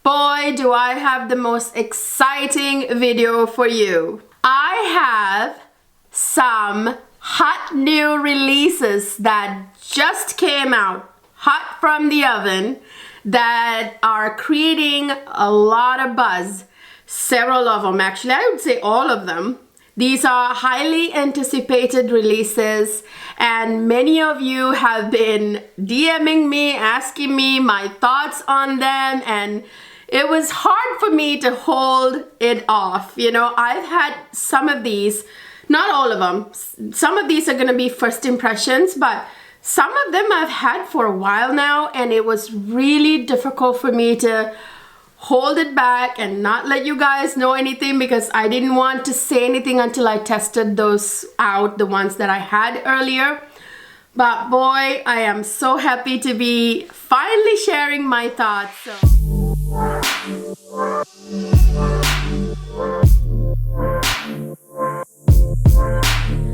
boy, do I have the most exciting video for you. I have some hot new releases that just came out, hot from the oven, that are creating a lot of buzz. Several of them, actually, I would say all of them. These are highly anticipated releases, and many of you have been DMing me, asking me my thoughts on them, and it was hard for me to hold it off. You know, I've had some of these, not all of them. Some of these are going to be first impressions, but some of them I've had for a while now, and it was really difficult for me to hold it back and not let you guys know anything, because I didn't want to say anything until I tested those out, the ones that I had earlier. But boy, I am so happy to be finally sharing my thoughts.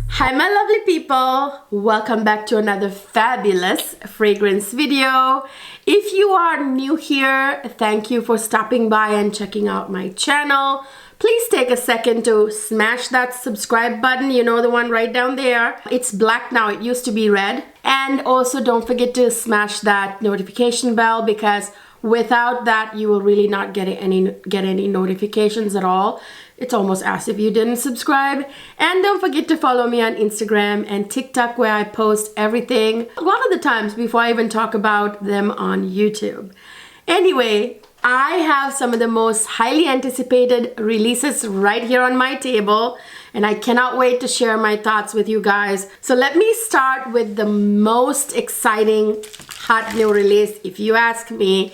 Hi my lovely people, welcome back to another fabulous fragrance video. If you are new here, thank you for stopping by and checking out my channel. Please take a second to smash that subscribe button, you know, the one right down there. It's black now, it used to be red. And also don't forget to smash that notification bell, because without that you will really not get any notifications at all. It's almost as if you didn't subscribe. And don't forget to follow me on Instagram and TikTok, where I post everything a lot of the times before I even talk about them on YouTube. Anyway, I have some of the most highly anticipated releases right here on my table, and I cannot wait to share my thoughts with you guys. So let me start with the most exciting hot new release. If you ask me,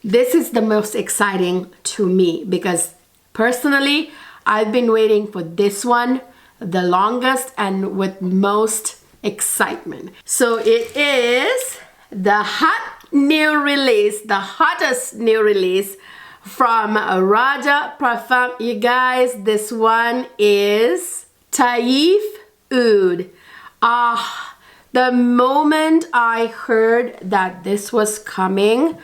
this is the most exciting to me, because personally, I've been waiting for this one the longest and with most excitement. So it is the hot new release, the hottest new release from Raja Parfum. You guys, this one is Taif Oud. The moment I heard that this was coming,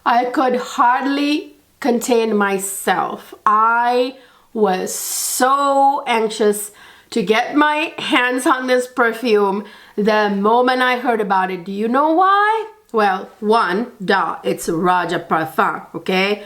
I could hardly contain myself. I was so anxious to get my hands on this perfume the moment I heard about it. Do you know why? Well, one, duh, it's Raja Parfum, okay?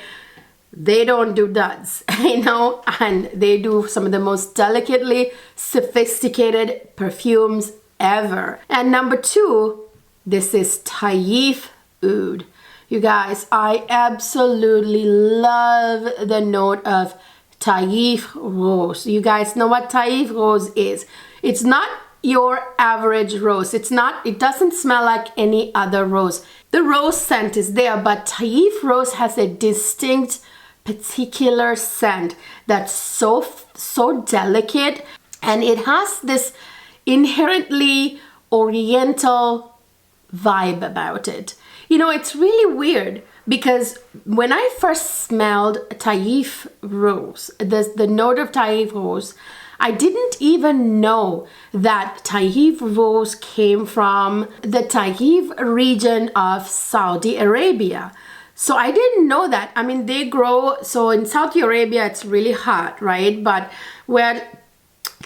They don't do duds, you know, and they do some of the most delicately sophisticated perfumes ever. And number two, this is Taif Oud. You guys, I absolutely love the note of Taif rose. You guys know what Taif rose is. It's not your average rose. It doesn't smell like any other rose. The rose scent is there, but Taif rose has a distinct, particular scent that's so delicate, and it has this inherently oriental vibe about it. You know, it's really weird, because when I first smelled Taif rose, the note of Taif rose, I didn't even know that Taif rose came from the Taif region of Saudi Arabia. So I didn't know that. I mean, they grow, so in Saudi Arabia it's really hot, right? But where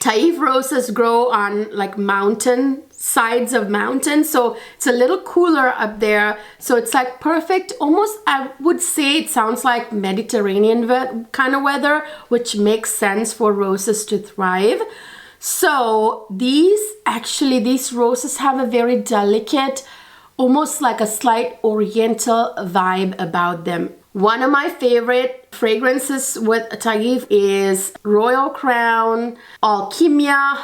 Taif roses grow on like mountain sides of mountains, so it's a little cooler up there, so it's like perfect, almost I would say it sounds like Mediterranean kind of weather, which makes sense for roses to thrive. So these roses have a very delicate, almost like a slight oriental vibe about them. One of my favorite fragrances with Taif is Royal Crown Alchemia.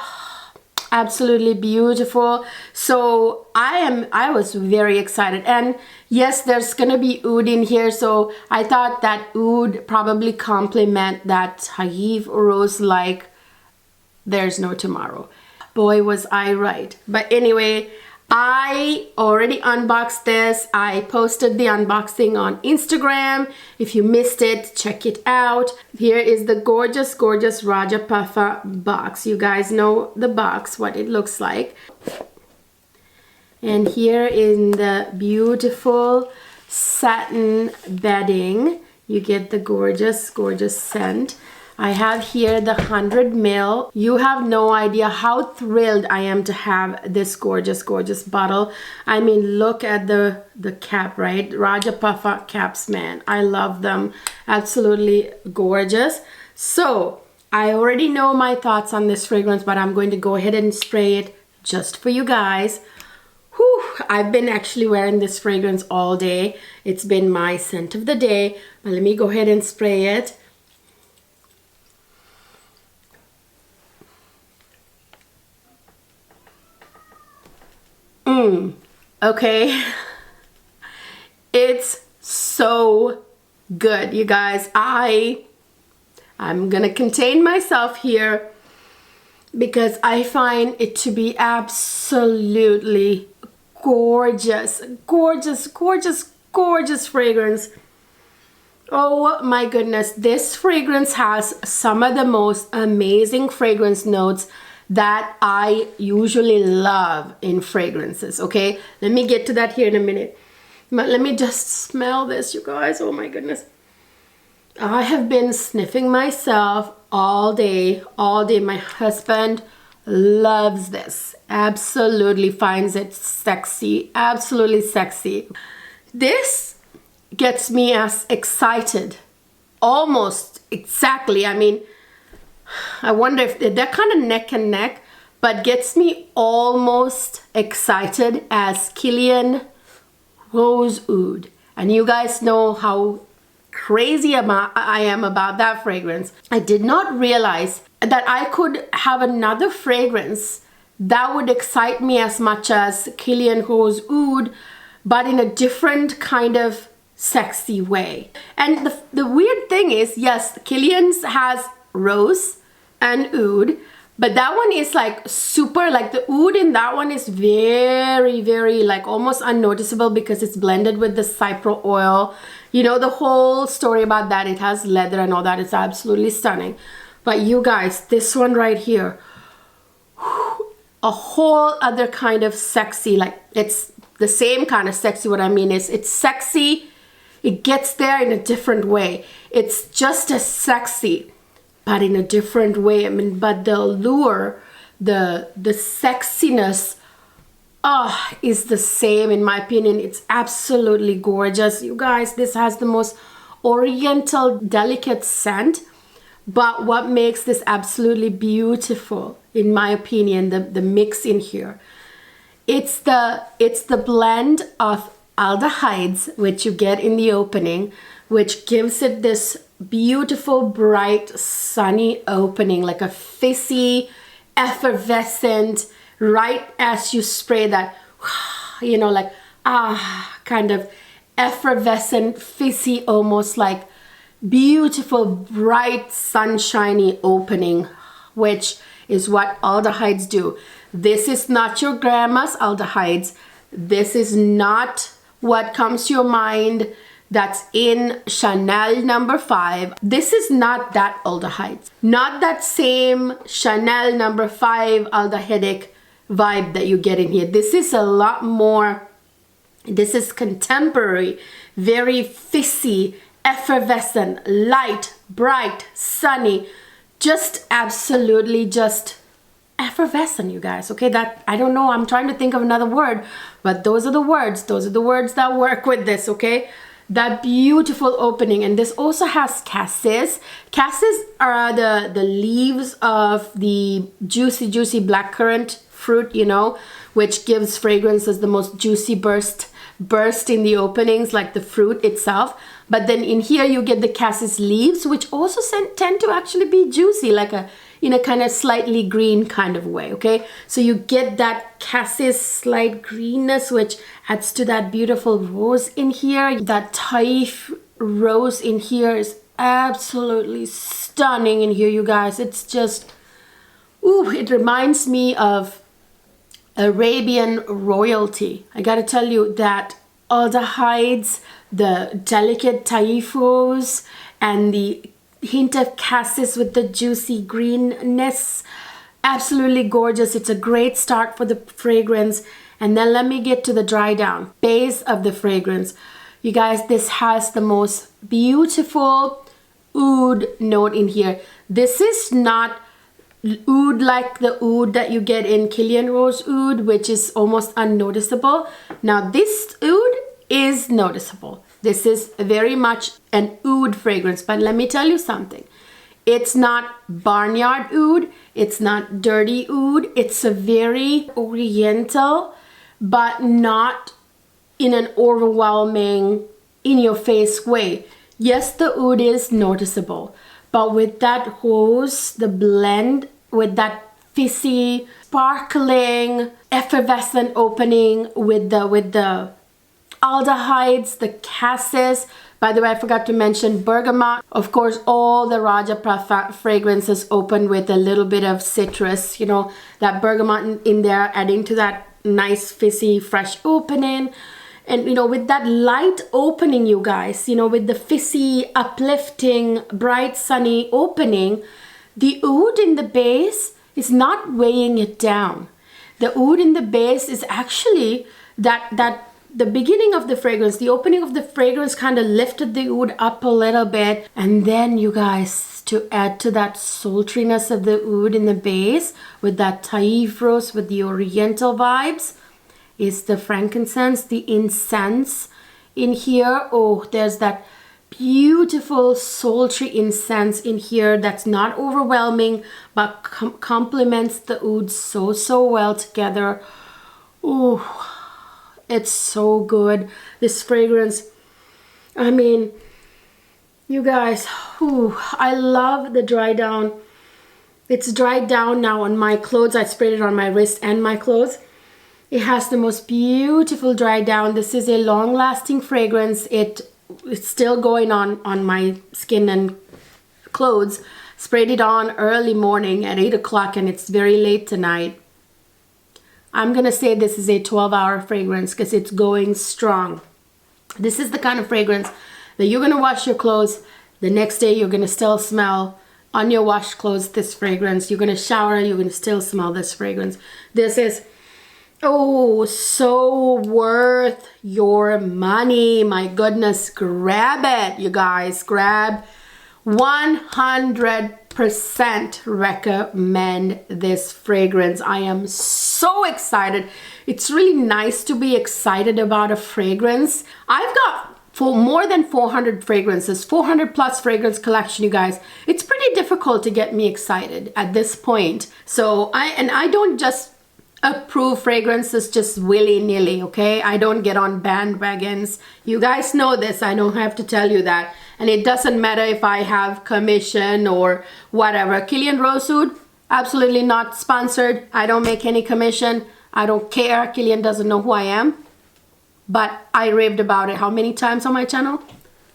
Absolutely beautiful. So I was very excited, and yes, there's gonna be oud in here, so I thought that oud probably complement that Taif rose like there's no tomorrow. Boy, was I right. But anyway, I already unboxed this. I posted the unboxing on Instagram. If you missed it, check it out. Here is the gorgeous, gorgeous Raja Parfum box. You guys know the box, what it looks like. And here in the beautiful satin bedding, you get the gorgeous, gorgeous scent. I have here the 100 ml. You have no idea how thrilled I am to have this gorgeous, gorgeous bottle. I mean, look at the cap, right? Raja Parfum caps, man. I love them. Absolutely gorgeous. So I already know my thoughts on this fragrance, but I'm going to go ahead and spray it just for you guys. Whew, I've been actually wearing this fragrance all day. It's been my scent of the day. But let me go ahead and spray it. Okay. It's so good, you guys. I'm gonna contain myself here because I find it to be absolutely gorgeous, gorgeous, gorgeous, gorgeous fragrance. Oh my goodness, this fragrance has some of the most amazing fragrance notes that I usually love in fragrances, okay? Let me get to that here in a minute. But let me just smell this, you guys. Oh my goodness. I have been sniffing myself all day, all day. My husband loves this. Absolutely finds it sexy, absolutely sexy. This gets me as excited, almost exactly. I mean, I wonder if they're kind of neck and neck, but gets me almost excited as Ceylon Rose Oud. And you guys know how crazy I am about that fragrance. I did not realize that I could have another fragrance that would excite me as much as Ceylon Rose Oud, but in a different kind of sexy way. And the weird thing is, yes, Ceylon's has rose and oud, but that one is like super, like the oud in that one is very, very like almost unnoticeable because it's blended with the cypro oil. You know the whole story about that. It has leather and all that. It's absolutely stunning. But you guys, this one right here, a whole other kind of sexy, like it's the same kind of sexy. What I mean is it's sexy. It gets there in a different way. It's just as sexy, but in a different way. I mean, but the allure, the sexiness, is the same in my opinion. It's absolutely gorgeous. You guys, this has the most oriental, delicate scent. But what makes this absolutely beautiful, in my opinion, the mix in here, it's the blend of aldehydes, which you get in the opening, which gives it this beautiful, bright, sunny opening, like a fizzy, effervescent, right as you spray that, you know, like, kind of effervescent, fizzy, almost like beautiful, bright, sunshiny opening, which is what aldehydes do. This is not your grandma's aldehydes. This is not what comes to your mind that's in Chanel number 5. This is not that aldehydes. Not that same Chanel number 5 aldehydic vibe that you get in here. This is a lot more, this is contemporary, very fizzy, effervescent, light, bright, sunny, just absolutely just effervescent, you guys. Okay, that, I don't know, I'm trying to think of another word, but those are the words that work with this. Okay, that beautiful opening. And this also has cassis. Cassis are the leaves of the juicy blackcurrant fruit, you know, which gives fragrances the most juicy burst in the openings, like the fruit itself. But then in here you get the cassis leaves, which also tend to actually be juicy, like in a kind of slightly green kind of way. Okay, so you get that cassis slight greenness, which adds to that beautiful rose in here. That Taif rose in here is absolutely stunning in here, you guys. It's just, ooh, it reminds me of Arabian royalty. I gotta tell you that aldehydes, the delicate Taif rose, and the hint of cassis with the juicy greenness, absolutely gorgeous. It's a great start for the fragrance. And then let me get to the dry down base of the fragrance. You guys, this has the most beautiful oud note in here. This is not oud like the oud that you get in Kilian Rose oud, which is almost unnoticeable. Now this oud is noticeable. This is very much an oud fragrance, but let me tell you something. It's not barnyard oud, it's not dirty oud. It's a very oriental, but not in an overwhelming, in-your-face way. Yes, the oud is noticeable, but with that rose, the blend, with that fizzy, sparkling, effervescent opening, with the aldehydes, the cassis. By the way, I forgot to mention bergamot. Of course, all the Raja Parfum fragrances open with a little bit of citrus, you know, that bergamot in there, adding to that nice fizzy, fresh opening. And, you know, with that light opening, you guys, you know, with the fizzy, uplifting, bright, sunny opening, the oud in the base is not weighing it down. The oud in the base is actually the beginning of the fragrance, the opening of the fragrance kind of lifted the oud up a little bit. And then, you guys, to add to that sultriness of the oud in the base with that Taif rose, with the oriental vibes, is the frankincense, the incense in here. Oh, there's that beautiful sultry incense in here that's not overwhelming, but complements the oud so well together. Oh, it's so good. This fragrance, I mean, you guys, I love the dry down. It's dried down now on my clothes. I sprayed it on my wrist and my clothes. It has the most beautiful dry down. This is a long-lasting fragrance. It's still going on my skin and clothes. Sprayed it on early morning at 8 o'clock, and it's very late tonight. I'm gonna say this is a 12-hour fragrance because it's going strong. This is the kind of fragrance that you're gonna wash your clothes. The next day you're gonna still smell on your washed clothes this fragrance. You're gonna shower, you're gonna still smell this fragrance. This is, oh, so worth your money. My goodness, grab it, you guys. Grab 100% recommend this fragrance. I am so excited. It's really nice to be excited about a fragrance. I've got more than 400 fragrances, 400 plus fragrance collection, you guys. It's pretty difficult to get me excited at this point. So I don't just approve fragrances just willy-nilly, okay? I don't get on bandwagons. You guys know this. I don't have to tell you that. And it doesn't matter if I have commission or whatever. Kilian Rose oud, absolutely not sponsored. I don't make any commission. I don't care. Kilian doesn't know who I am. But I raved about it how many times on my channel?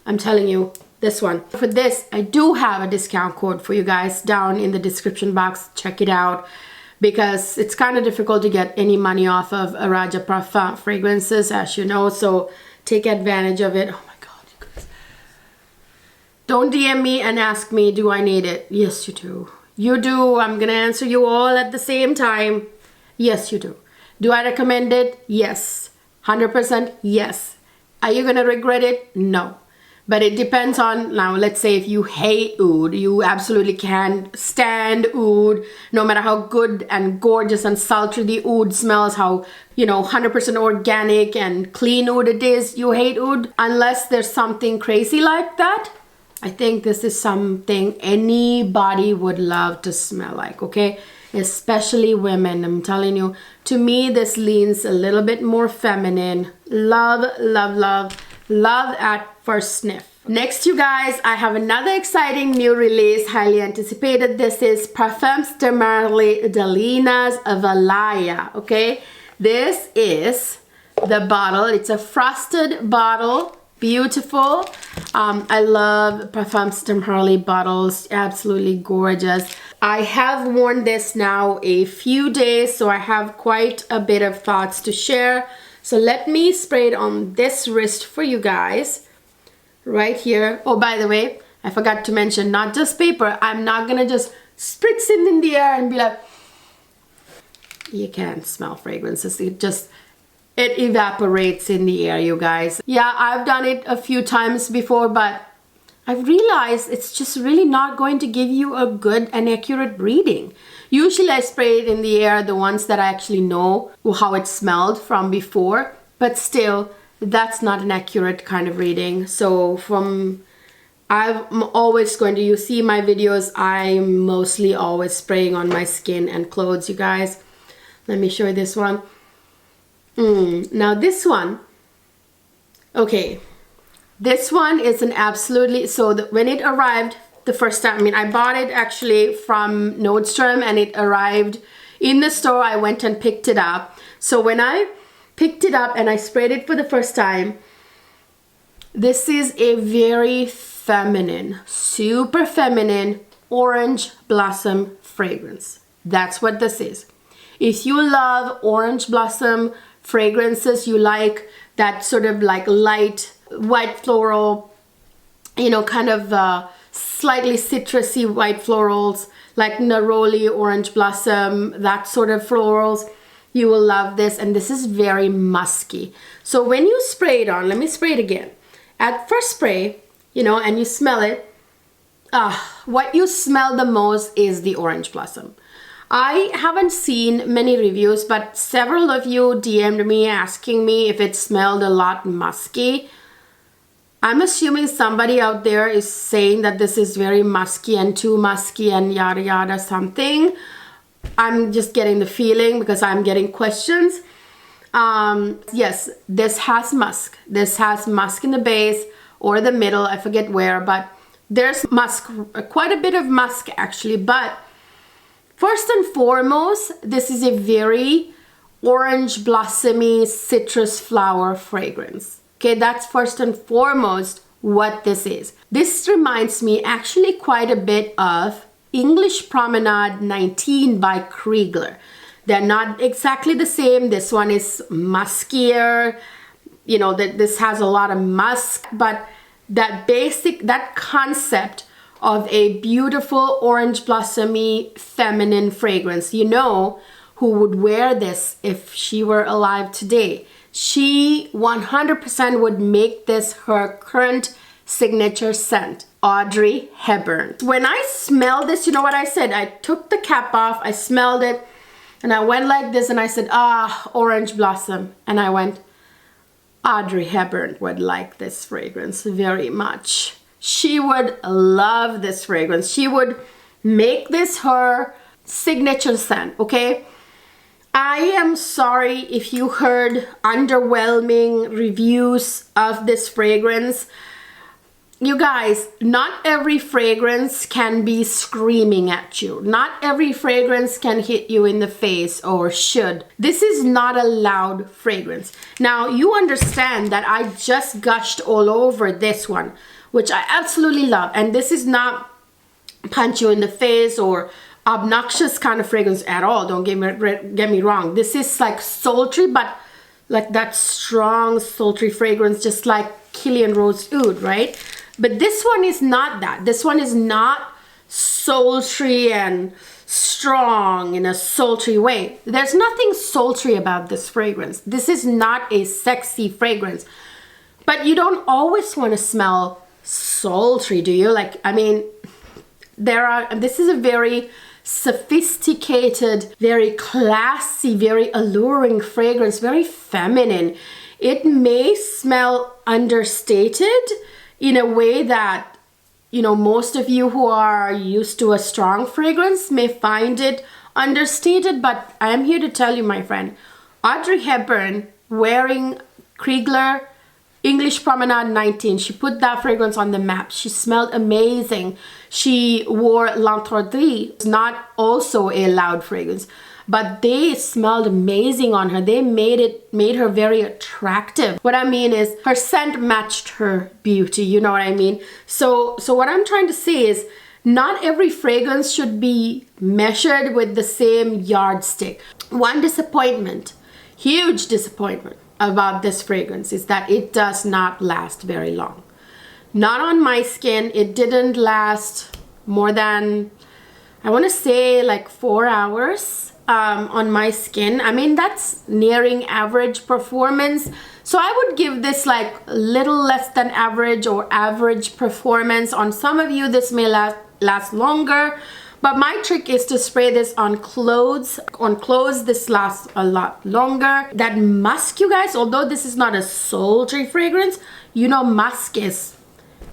I'm telling you, this one. For this, I do have a discount code for you guys down in the description box. Check it out, because it's kind of difficult to get any money off of a Raja Parfum fragrances, as you know. So take advantage of it. Oh my God, you guys. Don't DM me and ask me, do I need it? Yes, you do. You do. I'm gonna answer you all at the same time. Yes, you do. Do I recommend it? Yes. 100% yes. Are you gonna regret it? No. But it depends on, now let's say if you hate oud, you absolutely can't stand oud, no matter how good and gorgeous and sultry the oud smells, how, you know, 100% organic and clean oud it is, you hate oud. Unless there's something crazy like that, I think this is something anybody would love to smell like, okay? Especially women, I'm telling you. To me, this leans a little bit more feminine. Love, love, love. Love at first sniff. Next, you guys, I have another exciting new release, highly anticipated. This is Parfum de Lina's Valaya, okay? This is the bottle. It's a frosted bottle. Beautiful. I love Parfum de bottles. Absolutely gorgeous. I have worn this now a few days, so I have quite a bit of thoughts to share. So let me spray it on this wrist for you guys. Right here. Oh, by the way, I forgot to mention, not just paper. I'm not gonna just spritz it in the air and be like, you can't smell fragrances. it evaporates in the air, you guys. Yeah, I've done it a few times before, but I've realized it's just really not going to give you a good and accurate reading. Usually I spray it in the air, the ones that I actually know how it smelled from before, but still, that's not an accurate kind of reading. So I'm always going to, you see my videos, I'm mostly always spraying on my skin and clothes, you guys. Let me show you this one. Now this one, okay, this one is an absolutely, so when it arrived the first time, I mean, I bought it actually from Nordstrom and it arrived in the store. I went and picked it up. So when I picked it up and I sprayed it for the first time, this is a very feminine, super feminine orange blossom fragrance. That's what this is. If you love orange blossom fragrances, you like that sort of like light white floral, you know, kind of slightly citrusy white florals, like neroli, orange blossom, that sort of florals, you will love this. And this is very musky. So when you spray it on, let me spray it again. At first spray, you know, and you smell it, what you smell the most is the orange blossom. I haven't seen many reviews, but several of you DM'd me asking me if it smelled a lot musky. I'm assuming somebody out there is saying that this is very musky and too musky and yada yada something. I'm just getting the feeling because I'm getting questions. Yes, this has musk. This has musk in the base or the middle, I forget where, but there's musk, quite a bit of musk actually. But first and foremost, this is a very orange blossomy citrus flower fragrance. Okay, that's first and foremost what this is. This reminds me actually quite a bit of English Promenade 19 by Kriegler. They're not exactly the same. This one is muskier. You know, that this has a lot of musk, but that concept of a beautiful orange blossomy feminine fragrance, you know, who would wear this if she were alive today. She 100% would make this her current signature scent. Audrey Hepburn. When I smelled this, you know what I said? I took the cap off, I smelled it, and I went like this and I said, orange blossom. And I went, Audrey Hepburn would like this fragrance very much. She would love this fragrance. She would make this her signature scent, okay? I am sorry if you heard underwhelming reviews of this fragrance. You guys, not every fragrance can be screaming at you. Not every fragrance can hit you in the face, or should. This is not a loud fragrance. Now, you understand that I just gushed all over this one, which I absolutely love. And this is not punch you in the face or obnoxious kind of fragrance at all. Don't get me wrong. This is like sultry, but like that strong sultry fragrance, just like Kilian Rose Oud, right? But this one is not that. This one is not sultry and strong in a sultry way. There's nothing sultry about this fragrance. This is not a sexy fragrance. But you don't always want to smell sultry, do you? Like, I mean, this is a very sophisticated, very classy, very alluring fragrance, very feminine. It may smell understated in a way that, you know, most of you who are used to a strong fragrance may find it understated, but I am here to tell you, my friend, Audrey Hepburn wearing Kriegler English Promenade 19, she put that fragrance on the map. She smelled amazing. She wore L'Entendue. It's not also a loud fragrance, but they smelled amazing on her. They made her very attractive. What I mean is her scent matched her beauty, you know what I mean? So what I'm trying to say is not every fragrance should be measured with the same yardstick. One disappointment, huge disappointment about this fragrance is that it does not last very long. Not on my skin. It didn't last more than, I want to say, like 4 hours. on my skin. I mean, that's nearing average performance. So I would give this like a little less than average or average performance. On some of you, this may last longer. But my trick is to spray this on clothes. On clothes, this lasts a lot longer. That musk, you guys, although this is not a sultry fragrance, you know, musk is,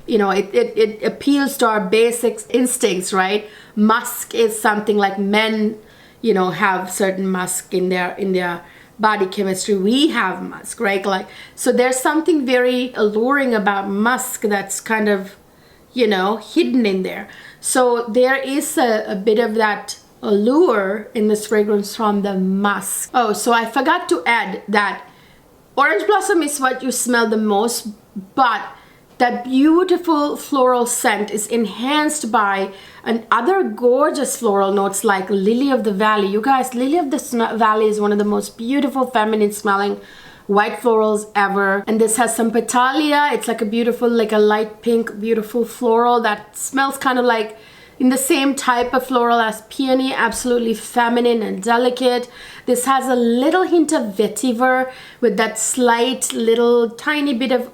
you know, it appeals to our basic instincts, right? Musk is something like men, you know, have certain musk in their body chemistry. We have musk, right? Like, so there's something very alluring about musk that's kind of, you know, hidden in there. So there is a bit of that allure in this fragrance from the musk. Oh, so I forgot to add that orange blossom is what you smell the most, but that beautiful floral scent is enhanced by other gorgeous floral notes like lily of the valley. You guys, lily of the valley is one of the most beautiful feminine smelling white florals ever. And this has some petalia. It's like a beautiful, like a light pink, beautiful floral that smells kind of like in the same type of floral as peony, absolutely feminine and delicate. This has a little hint of vetiver with that slight little tiny bit of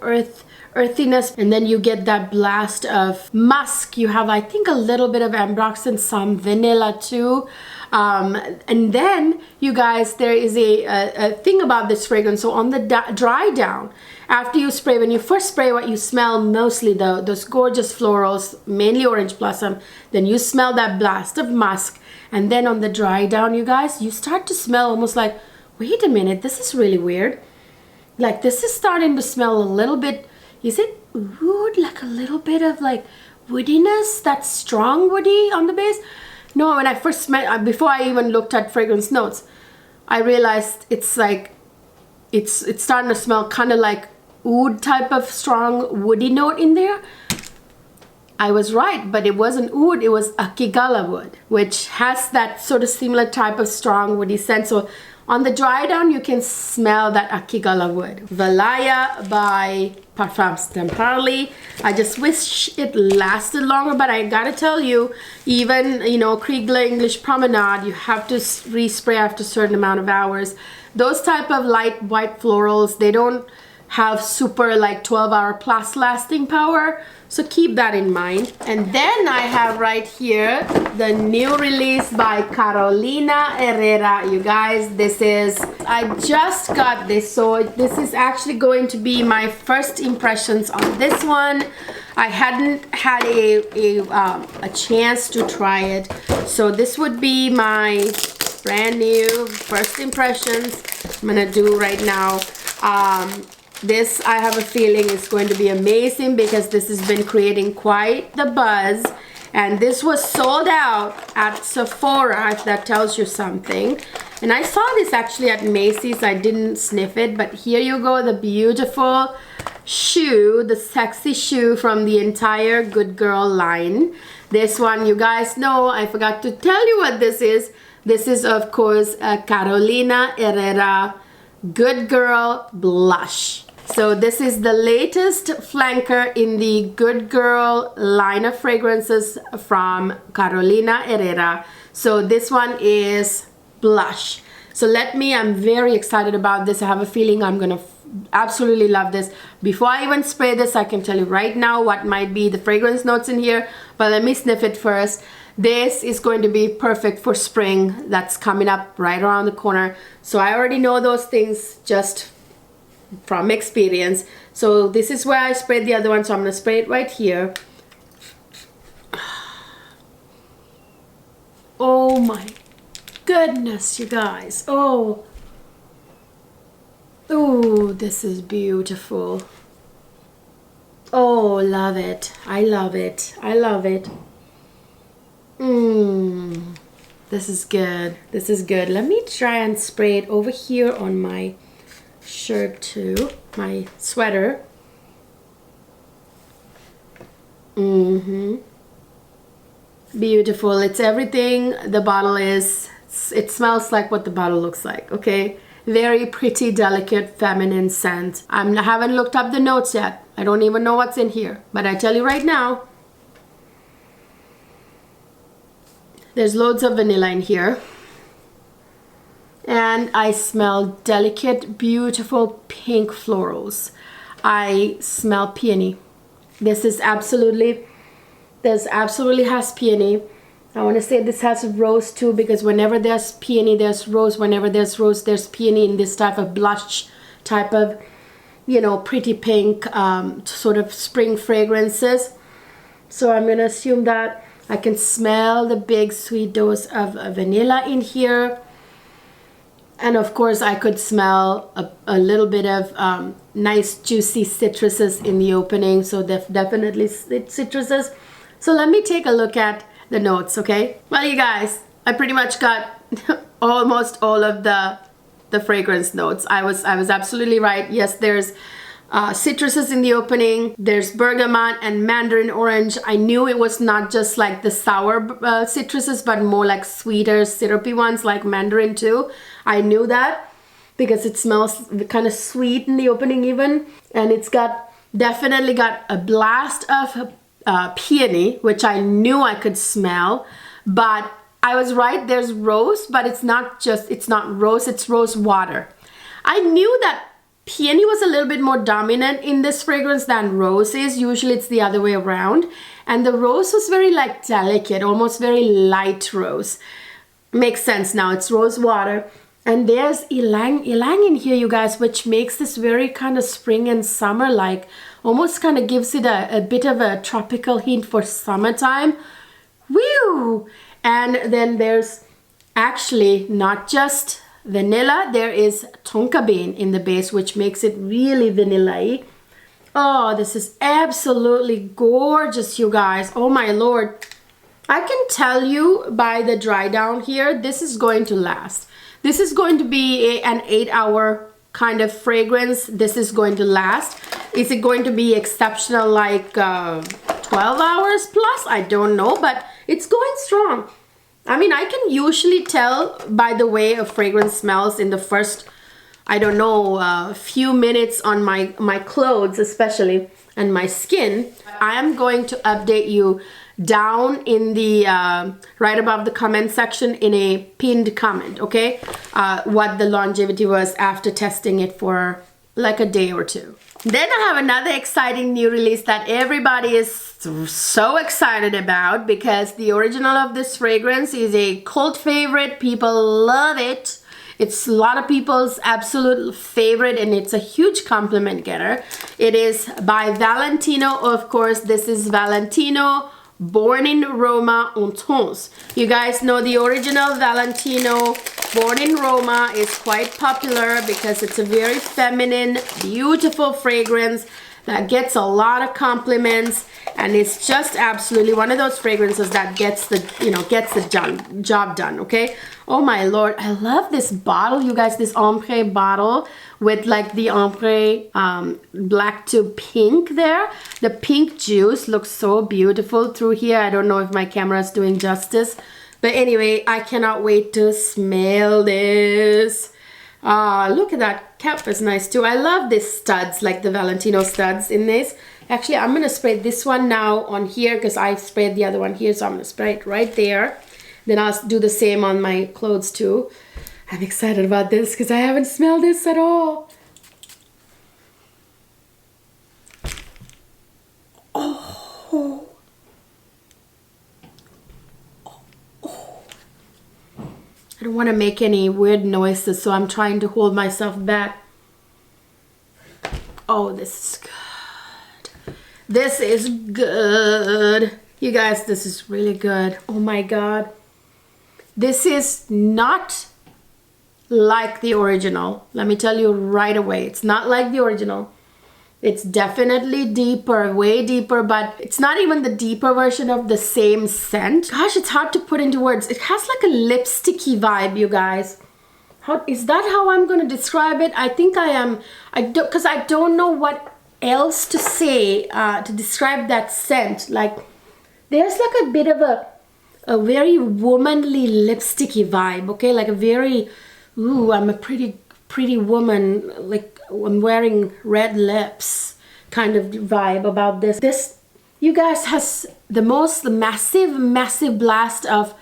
earthiness, and then you get that blast of musk. You have, I think, a little bit of ambrox and some vanilla too. And then, you guys, there is a thing about this fragrance. So on the dry down, after you spray, when you first spray, what you smell mostly those gorgeous florals, mainly orange blossom. Then you smell that blast of musk. And then on the dry down, you guys, you start to smell almost like, wait a minute, this is really weird. Like, this is starting to smell a little bit, is it wood? Like a little bit of like woodiness, that strong woody on the base? No, when I first smelled, before I even looked at fragrance notes, I realized it's like, it's starting to smell kind of like oud type of strong woody note in there. I was right, but it wasn't oud, it was akigala wood, which has that sort of similar type of strong woody scent. So on the dry down, you can smell that akigala wood. Valaya by Parfum Stemparley. I just wish it lasted longer, but I gotta tell you, even, you know, Kriegler English Promenade, you have to respray after a certain amount of hours. Those type of light white florals, they don't have super like 12-hour plus lasting power, so keep that in mind. And then I have right here the new release by Carolina Herrera. You guys, this is, I just got this, so this is actually going to be my first impressions on this one. I hadn't had a chance to try it, so this would be my brand new first impressions. I'm gonna do right now. This, I have a feeling, is going to be amazing because this has been creating quite the buzz. And this was sold out at Sephora, if that tells you something. And I saw this actually at Macy's. I didn't sniff it, but here you go, the beautiful shoe, the sexy shoe from the entire Good Girl line. This one, you guys know, I forgot to tell you what this is. This is, of course, Carolina Herrera Good Girl Blush. So this is the latest flanker in the Good Girl line of fragrances from Carolina Herrera. So this one is blush. So I'm very excited about this. I have a feeling I'm gonna absolutely love this. Before I even spray this, I can tell you right now what might be the fragrance notes in here, but let me sniff it first. This is going to be perfect for spring that's coming up right around the corner. So I already know those things just from experience. So this is where I sprayed the other one, so I'm gonna spray it right here. Oh my goodness, you guys. Oh, this is beautiful. Oh, love it. I love it. I love it. This is good. This is good. Let me try and spray it over here on my shirt too, my sweater. Beautiful. It's everything the bottle is. It smells like what the bottle looks like, okay? Very pretty, delicate, feminine scent. I haven't looked up the notes yet. I don't even know what's in here, but I tell you right now, there's loads of vanilla in here. and I smell delicate, beautiful pink florals. I smell peony. This absolutely has peony. I want to say this has rose too, because whenever there's peony, there's rose. Whenever there's rose, there's peony in this type of blush type of, you know, pretty pink sort of spring fragrances. So I'm going to assume that I can smell the big sweet dose of vanilla in here. And of course, I could smell a little bit of nice juicy citruses in the opening. So definitely citruses. So let me take a look at the notes, okay? Well, you guys, I pretty much got almost all of the fragrance notes. I was absolutely right. Yes, there's citruses in the opening. There's bergamot and mandarin orange. I knew it was not just like the sour citruses, but more like sweeter, syrupy ones like mandarin too. I knew that because it smells kind of sweet in the opening even. And it's definitely got a blast of peony, which I knew I could smell, but I was right, there's rose, but it's not rose, it's rose water. I knew that peony was a little bit more dominant in this fragrance than rose is. Usually it's the other way around. And the rose was very like delicate, almost very light rose. Makes sense now, it's rose water. And there's ylang in here, you guys, which makes this very kind of spring and summer like. Almost kind of gives it a bit of a tropical hint for summertime. Woo! And then there's actually not just vanilla, there is tonka bean in the base, which makes it really vanilla-y. Oh, this is absolutely gorgeous, you guys. Oh my lord. I can tell you by the dry down here, this is going to last. This is going to be an 8-hour kind of fragrance. This is going to last. Is it going to be exceptional like 12 hours plus? I don't know, but it's going strong. I mean, I can usually tell by the way a fragrance smells in the first, I don't know, few minutes on my clothes especially and my skin. I am going to update you down in the right above the comment section in a pinned comment, okay, what the longevity was after testing it for like a day or two. Then I have another exciting new release that everybody is so excited about, because the original of this fragrance is a cult favorite. People love it. It's a lot of people's absolute favorite, and it's a huge compliment getter. It is by Valentino, of course. This is Valentino, Born in Roma en Tons. You guys know the original Valentino Born in Roma is quite popular because it's a very feminine, beautiful fragrance that gets a lot of compliments, and it's just absolutely one of those fragrances that gets the, you know, gets the job done, okay? Oh my lord, I love this bottle, you guys, this ombre bottle with like the ombre black to pink there. The pink juice looks so beautiful through here. I don't know if my camera is doing justice, but anyway, I cannot wait to smell this. Look at that cap, is nice too. I love these studs, like the Valentino studs in this. Actually, I'm gonna spray this one now on here because I sprayed the other one here, so I'm gonna spray it right there. Then I'll do the same on my clothes too. I'm excited about this because I haven't smelled this at all. Oh. I don't want to make any weird noises, so I'm trying to hold myself back. Oh, this is good. This is good. You guys, this is really good. Oh my god. This is not like the original. Let me tell you right away. It's not like the original. It's definitely deeper, way deeper, but it's not even the deeper version of the same scent. Gosh, it's hard to put into words. It has like a lipsticky vibe, you guys. How is that how I'm going to describe it? I think I am. Because I don't know what else to say to describe that scent. Like, there's like a bit of a very womanly lipsticky vibe, okay? Like a very, ooh, I'm a pretty woman, like I'm wearing red lips kind of vibe about this. This, you guys, has the most massive blast of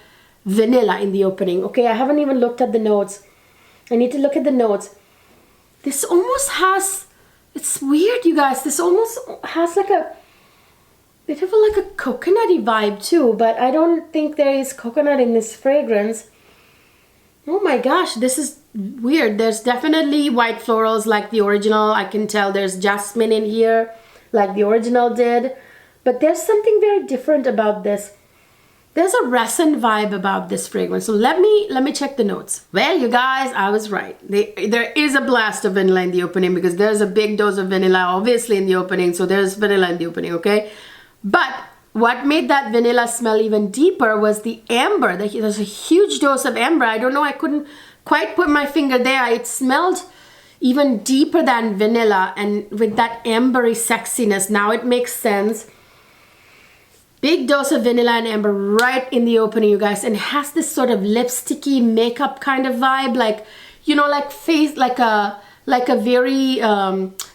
vanilla in the opening, okay? I haven't even looked at the notes. I need to look at the notes. This almost has, it's weird, you guys. This almost has like a bit of like a coconutty vibe too, but I don't think there is coconut in this fragrance. Oh my gosh, this is weird. There's definitely white florals like the original. I can tell there's jasmine in here like the original did, but there's something very different about this. There's a resin vibe about this fragrance. So let me check the notes. Well, you guys, I was right. There is a blast of vanilla in the opening because there's a big dose of vanilla obviously in the opening. So there's vanilla in the opening, okay? But what made that vanilla smell even deeper was the amber. There's a huge dose of amber. I don't know, I couldn't quite put my finger there. It smelled even deeper than vanilla, and with that ambery sexiness. Now it makes sense. Big dose of vanilla and amber right in the opening, you guys, and it has this sort of lipsticky makeup kind of vibe, like, you know, like face, like a very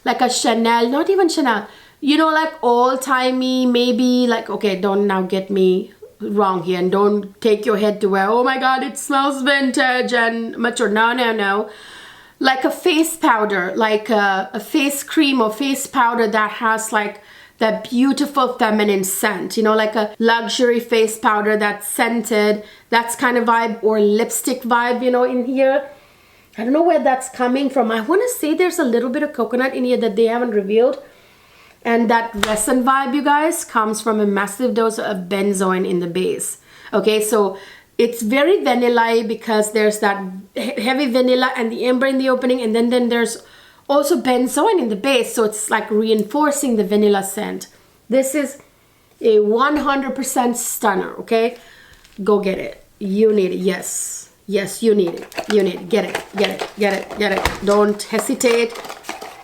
like a Chanel, not even Chanel, you know, like old-timey, maybe like, okay, don't now get me wrong here and don't take your head to where, oh my god, it smells vintage and mature. No, like a face powder, like a face cream or face powder that has like that beautiful feminine scent, you know, like a luxury face powder that's scented, that's kind of vibe, or lipstick vibe, you know, in here. I don't know where that's coming from. I want to say there's a little bit of coconut in here that they haven't revealed. And that resin vibe, you guys, comes from a massive dose of benzoin in the base. Okay, so it's very vanilla because there's that heavy vanilla and the amber in the opening, and then there's also benzoin in the base, so it's like reinforcing the vanilla scent. This is a 100% stunner, okay? Go get it. You need it. Yes, you need it. You need it. Get it. Don't hesitate.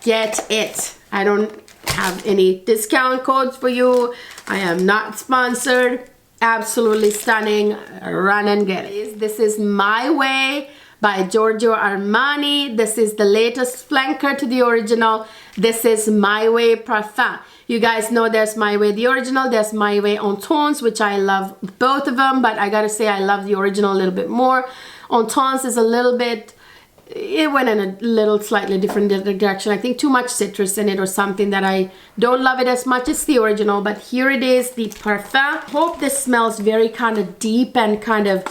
Get it. I don't have any discount codes for you. I am not sponsored. Absolutely stunning. Run and get it. This is My Way by Giorgio Armani. This is the latest flanker to the original. This is My Way Parfum. You guys know there's My Way the original, there's My Way en Tones, which I love both of them, but I gotta say I love the original a little bit more. En Tones is a little bit, it went in a little slightly different direction. I think too much citrus in it or something that I don't love it as much as the original, but here it is, the Parfum. Hope this smells very kind of deep and kind of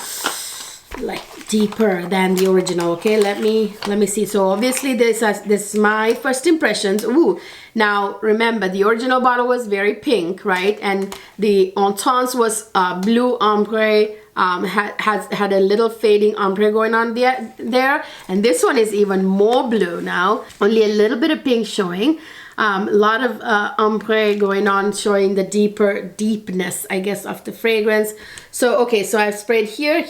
like deeper than the original. Okay, let me see. So obviously this is my first impressions. Ooh, now remember the original bottle was very pink, right? And the en Tones was blue ombre, had a little fading ombre going on there, and this one is even more blue now, only a little bit of pink showing. A lot of ombre going on, showing the deepness, I guess, of the fragrance. So, okay, so I've sprayed here.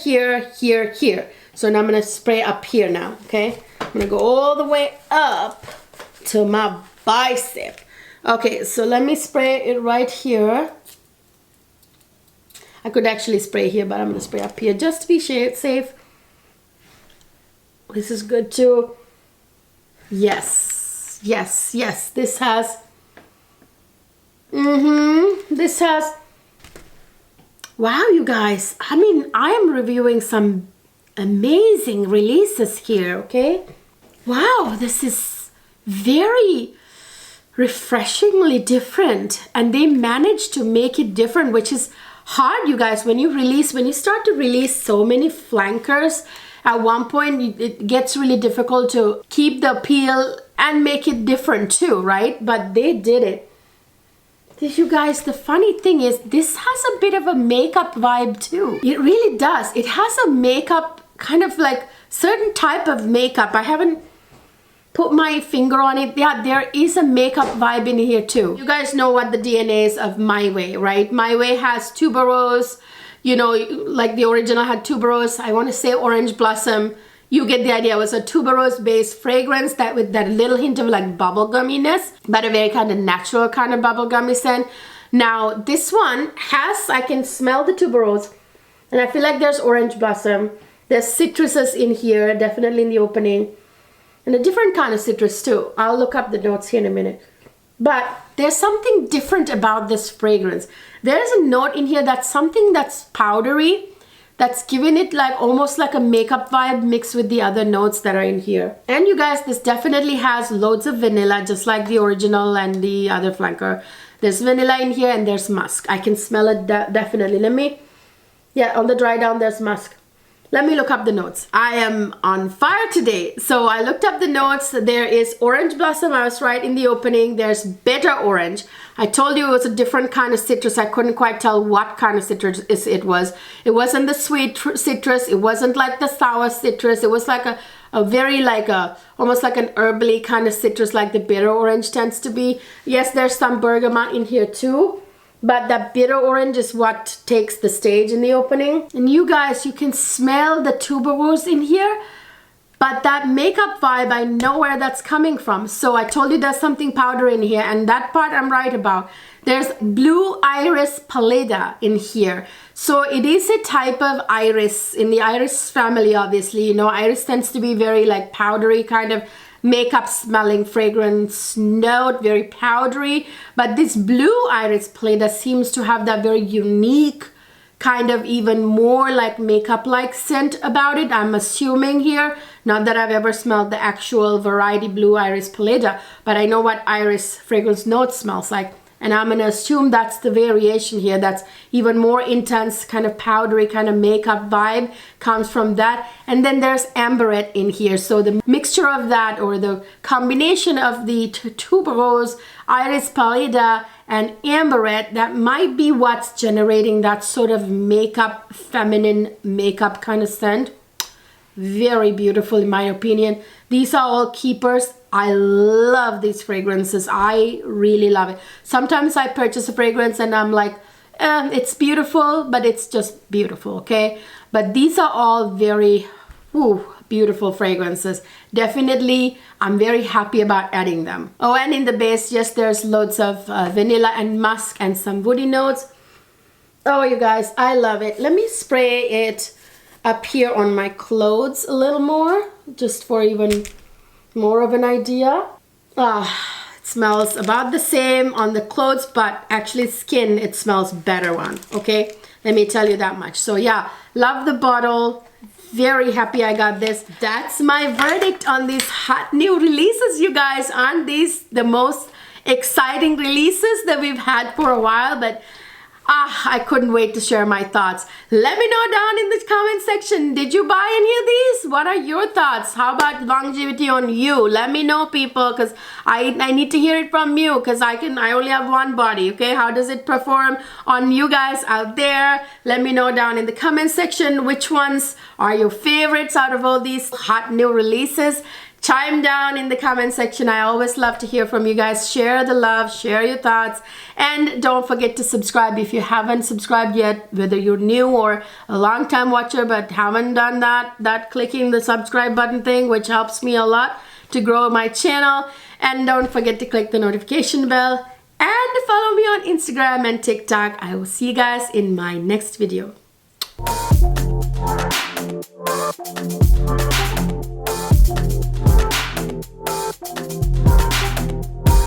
So now I'm going to spray up here now, okay? I'm going to go all the way up to my bicep. Okay, so let me spray it right here. I could actually spray here, but I'm going to spray up here just to be safe. This is good too. Yes. This has wow, you guys, I mean, I am reviewing some amazing releases here, okay? Wow, this is very refreshingly different, and they managed to make it different, which is hard, you guys. When you start to release so many flankers, at one point it gets really difficult to keep the appeal and make it different too, right? But they did it. You guys, the funny thing is this has a bit of a makeup vibe too. It really does. It has a makeup, kind of like certain type of makeup. I haven't put my finger on it. Yeah, there is a makeup vibe in here too. You guys know what the DNA is of My Way, right? My Way has tuberose, you know, like the original had tuberose. I want to say orange blossom. You get the idea. It was a tuberose based fragrance that with that little hint of like bubblegumminess, but a very kind of natural kind of bubblegummy scent. Now this one has, I can smell the tuberose, and I feel like there's orange blossom. There's citruses in here, definitely in the opening, and a different kind of citrus too. I'll look up the notes here in a minute. But there's something different about this fragrance. There's a note in here that's something that's powdery, that's giving it like almost like a makeup vibe mixed with the other notes that are in here. And you guys, this definitely has loads of vanilla, just like the original and the other flanker. There's vanilla in here and there's musk. I can smell it definitely. Let me, yeah, on the dry down there's musk. Let me look up the notes. I am on fire today. So I looked up the notes. There is orange blossom. I was right in the opening. There's bitter orange. I told you it was a different kind of citrus. I couldn't quite tell what kind of citrus it was. It wasn't the sweet citrus. It wasn't like the sour citrus. It was like a very like almost like an herbally kind of citrus, like the bitter orange tends to be. Yes, there's some bergamot in here too. But that bitter orange is what takes the stage in the opening. And you guys, you can smell the tuberose in here. But that makeup vibe, I know where that's coming from. So I told you there's something powdery in here. And that part I'm right about. There's blue iris pallida in here. So it is a type of iris in the iris family, obviously. You know, iris tends to be very like powdery kind of makeup smelling fragrance note, very powdery, but this blue iris pallida seems to have that very unique kind of even more like makeup like scent about it. I'm assuming here, not that I've ever smelled the actual variety blue iris pallida, but I know what iris fragrance note smells like. And I'm gonna assume that's the variation here. That's even more intense, kind of powdery, kind of makeup vibe comes from that. And then there's amberette in here. So the mixture of that, or the combination of the tuberose, iris pallida, and amberette, that might be what's generating that sort of makeup, feminine makeup kind of scent. Very beautiful in my opinion. These are all keepers. I love these fragrances. I really love it. Sometimes I purchase a fragrance and I'm like, it's beautiful, but it's just beautiful, okay? But these are all very beautiful fragrances. Definitely, I'm very happy about adding them. Oh, and in the base, yes, there's loads of vanilla and musk and some woody notes. Oh, you guys, I love it. Let me spray it up here on my clothes a little more, just for even more of an idea. It smells about the same on the clothes, but actually skin, it smells better one, okay? Let me tell you that much. So yeah, love the bottle. Very happy I got this. That's my verdict on these hot new releases, you guys. Aren't these the most exciting releases that we've had for a while? But I couldn't wait to share my thoughts. Let me know down in the comment section. Did you buy any of these? What are your thoughts? How about longevity on you? Let me know, people, because I need to hear it from you, because I only have one body, okay? How does it perform on you guys out there? Let me know down in the comment section which ones are your favorites out of all these hot new releases. Chime down in the comment section. I always love to hear from you guys. Share the love, share your thoughts, and don't forget to subscribe if you haven't subscribed yet, whether you're new or a long time watcher but haven't done that clicking the subscribe button thing, which helps me a lot to grow my channel. And don't forget to click the notification bell and follow me on Instagram and TikTok. I will see you guys in my next video.